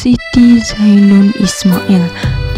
Siti Zainun Ismail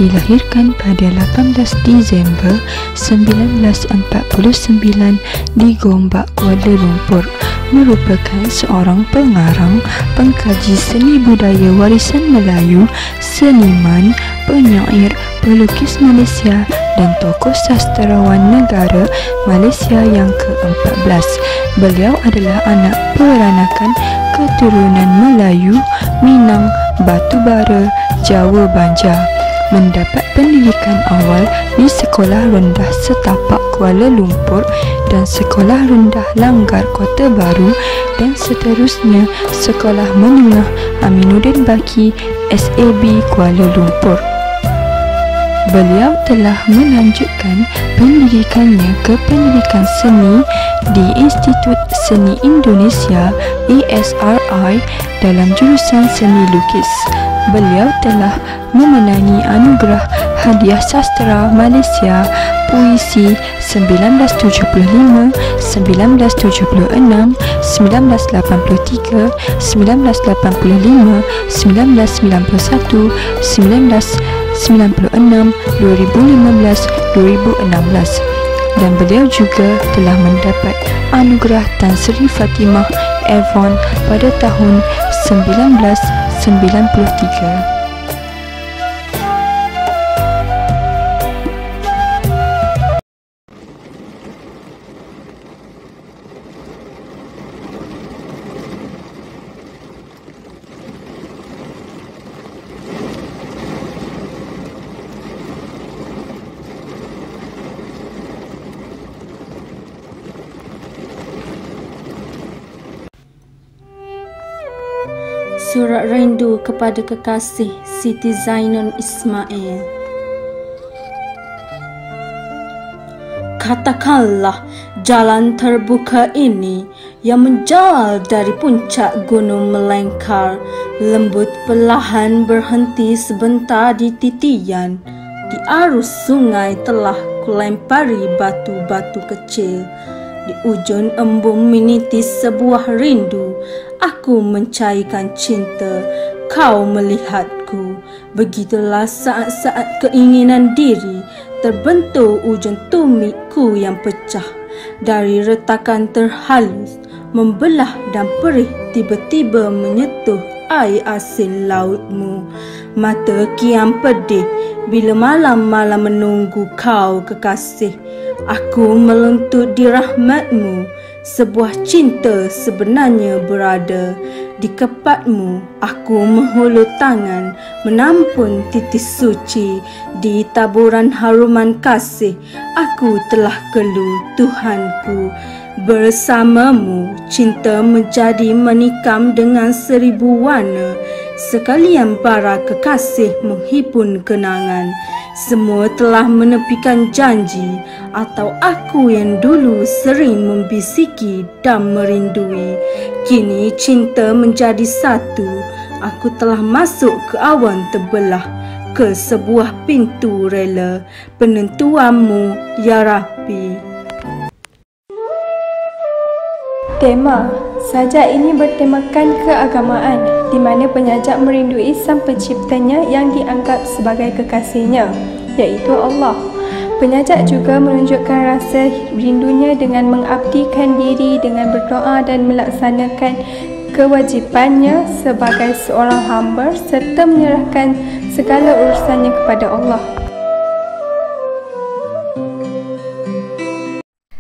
dilahirkan pada 18 Disember 1949 di Gombak, Kuala Lumpur. Merupakan seorang pengarang, pengkaji seni budaya warisan Melayu, seniman, penyair, pelukis Malaysia dan tokoh sastrawan negara Malaysia yang ke-14. Beliau adalah anak peranakan keturunan Melayu, Minang, Batubara, Jawa Banjar. Mendapat pendidikan awal di Sekolah Rendah Setapak Kuala Lumpur dan Sekolah Rendah Langgar Kota Baru dan seterusnya Sekolah Menengah Aminuddin Baki SAB Kuala Lumpur. Beliau telah melanjutkan pendidikannya ke pendidikan seni di Institut Seni Indonesia ISRI dalam jurusan seni lukis. Beliau telah memenangi anugerah Hadiah Sastera Malaysia Puisi 1975, 1976, 1983, 1985, 1991, 1996, 2015, 2016 dan beliau juga telah mendapat anugerah Tan Sri Fatimah Avon pada tahun 1993. Surat rindu kepada kekasih Siti Zainun Ismail. Katakanlah jalan terbuka ini yang menjalar dari puncak gunung melengkar, lembut perlahan berhenti sebentar di titian. Di arus sungai telah kulempari batu-batu kecil. Di ujung embung menitis sebuah rindu. Aku mencairkan cinta, kau melihatku. Begitulah saat-saat keinginan diri terbentuk ujung tumitku yang pecah. Dari retakan terhalus, membelah dan perih tiba-tiba menyentuh air asin lautmu. Mata kian pedih bila malam-malam menunggu kau kekasih. Aku meluntut di rahmatmu. Sebuah cinta sebenarnya berada di kepatmu. Aku menghulur tangan menampun titis suci. Di taburan haruman kasih aku telah keluh Tuhanku. Bersamamu cinta menjadi menikam dengan 1000 warna. Sekalian para kekasih menghipun kenangan. Semua telah menepikan janji, atau aku yang dulu sering membisiki dan merindui. Kini cinta menjadi satu. Aku telah masuk ke awan terbelah, ke sebuah pintu rela. Penentuanmu, Ya Rabbi. Tema sajak ini bertemakan keagamaan, di mana penyajak merindui sang penciptanya yang dianggap sebagai kekasihnya, iaitu Allah. Penyajak juga menunjukkan rasa rindunya dengan mengabdikan diri dengan berdoa dan melaksanakan kewajipannya sebagai seorang hamba serta menyerahkan segala urusannya kepada Allah.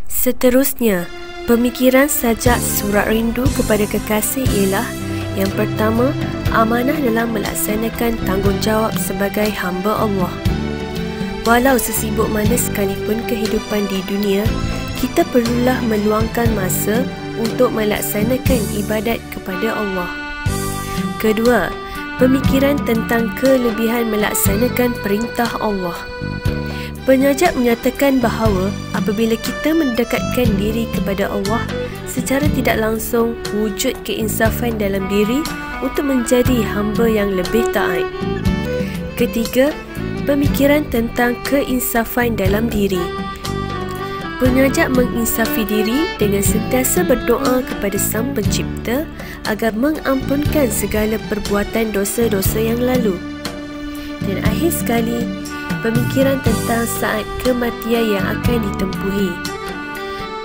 Seterusnya, pemikiran sajak surat rindu kepada kekasih ialah: yang pertama, amanah dalam melaksanakan tanggungjawab sebagai hamba Allah. Walau sesibuk mana sekalipun kehidupan di dunia, kita perlulah meluangkan masa untuk melaksanakan ibadat kepada Allah. Kedua, pemikiran tentang kelebihan melaksanakan perintah Allah. Penyajak menyatakan bahawa apabila kita mendekatkan diri kepada Allah, secara tidak langsung wujud keinsafan dalam diri untuk menjadi hamba yang lebih taat. Ketiga, pemikiran tentang keinsafan dalam diri. Pengajak menginsafi diri dengan sentiasa berdoa kepada Sang Pencipta agar mengampunkan segala perbuatan dosa-dosa yang lalu. Dan akhir sekali, pemikiran tentang saat kematian yang akan ditempuhi.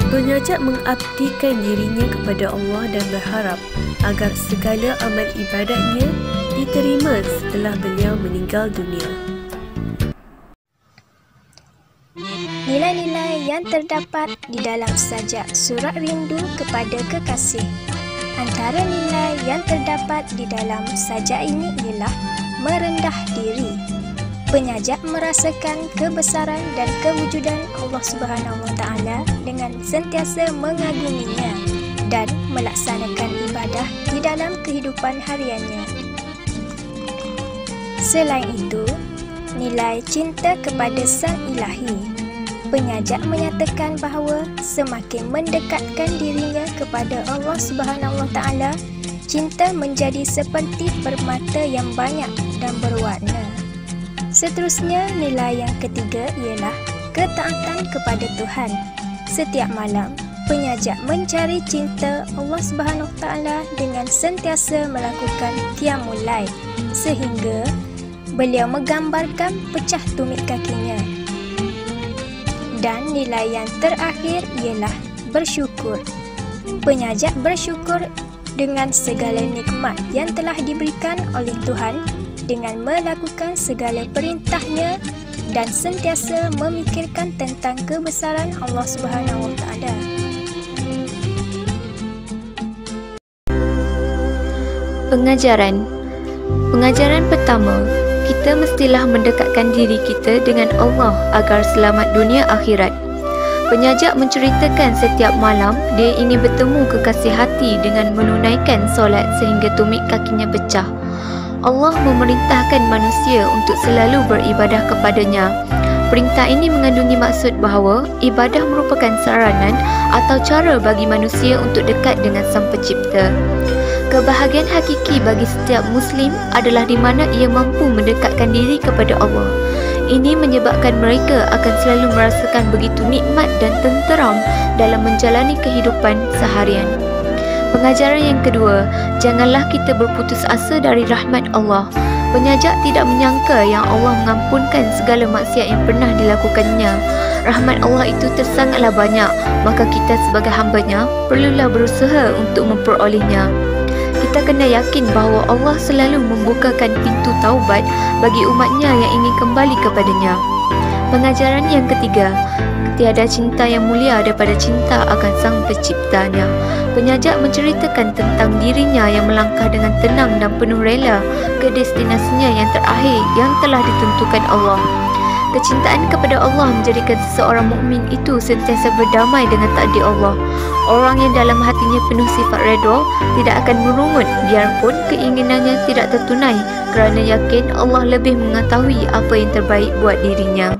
Pengajak mengabdikan dirinya kepada Allah dan berharap agar segala amal ibadatnya diterima setelah beliau meninggal dunia. Nilai-nilai yang terdapat di dalam sajak surat rindu kepada kekasih. Antara nilai yang terdapat di dalam sajak ini ialah merendah diri. Penyajak merasakan kebesaran dan kewujudan Allah Subhanahu Wa Taala dengan sentiasa mengaguminya dan melaksanakan ibadah di dalam kehidupan hariannya. Selain itu, nilai cinta kepada Sang Ilahi. Penyajak menyatakan bahawa semakin mendekatkan dirinya kepada Allah Subhanahu Wa Taala, cinta menjadi seperti permata yang banyak dan berwarna. Seterusnya, nilai yang ketiga ialah ketaatan kepada Tuhan. Setiap malam, penyajak mencari cinta Allah Subhanahu Wa Taala dengan sentiasa melakukan qiyamul lail sehingga beliau menggambarkan pecah tumit kakinya. Dan nilai yang terakhir ialah bersyukur. Penyajak bersyukur dengan segala nikmat yang telah diberikan oleh Tuhan dengan melakukan segala perintahnya dan sentiasa memikirkan tentang kebesaran Allah Subhanahu Wa Taala. Pengajaran pertama, kita mestilah mendekatkan diri kita dengan Allah agar selamat dunia akhirat. Penyajak menceritakan setiap malam dia ingin bertemu kekasih hati dengan menunaikan solat sehingga tumit kakinya pecah. Allah memerintahkan manusia untuk selalu beribadah kepadanya. Perintah ini mengandungi maksud bahawa ibadah merupakan saranan atau cara bagi manusia untuk dekat dengan Sang Pencipta. Kebahagiaan hakiki bagi setiap Muslim adalah di mana ia mampu mendekatkan diri kepada Allah. Ini menyebabkan mereka akan selalu merasakan begitu nikmat dan tenteram dalam menjalani kehidupan seharian. Pengajaran yang kedua, janganlah kita berputus asa dari rahmat Allah. Penyajak tidak menyangka yang Allah mengampunkan segala maksiat yang pernah dilakukannya. Rahmat Allah itu tersangatlah banyak, maka kita sebagai hamba-Nya perlulah berusaha untuk memperolehnya. Kita kena yakin bahawa Allah selalu membukakan pintu taubat bagi umat-Nya yang ingin kembali kepadanya. Pengajaran yang ketiga, tiada cinta yang mulia daripada cinta akan Sang Penciptanya. Penyajak menceritakan tentang dirinya yang melangkah dengan tenang dan penuh rela ke destinasinya yang terakhir yang telah ditentukan Allah. Kecintaan kepada Allah menjadikan seseorang mukmin itu sentiasa berdamai dengan takdir Allah. Orang yang dalam hatinya penuh sifat redha tidak akan merungut biarpun keinginannya tidak tertunai kerana yakin Allah lebih mengetahui apa yang terbaik buat dirinya.